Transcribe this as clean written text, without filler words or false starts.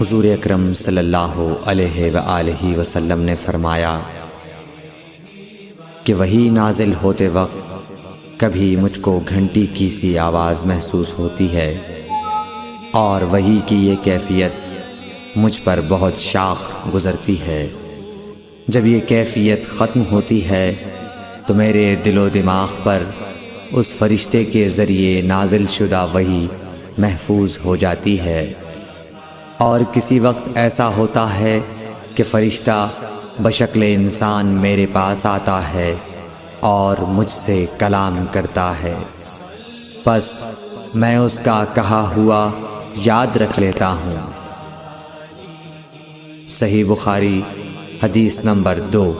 حضور اکرم صلی اللہ علیہ وآلہ وسلم نے فرمایا کہ وحی نازل ہوتے وقت کبھی مجھ کو گھنٹی کی سی آواز محسوس ہوتی ہے، اور وحی کی یہ کیفیت مجھ پر بہت شاخ گزرتی ہے۔ جب یہ کیفیت ختم ہوتی ہے تو میرے دل و دماغ پر اس فرشتے کے ذریعے نازل شدہ وحی محفوظ ہو جاتی ہے، اور کسی وقت ایسا ہوتا ہے کہ فرشتہ بشکل انسان میرے پاس آتا ہے اور مجھ سے کلام کرتا ہے، پس میں اس کا کہا ہوا یاد رکھ لیتا ہوں۔ صحیح بخاری حدیث نمبر 2۔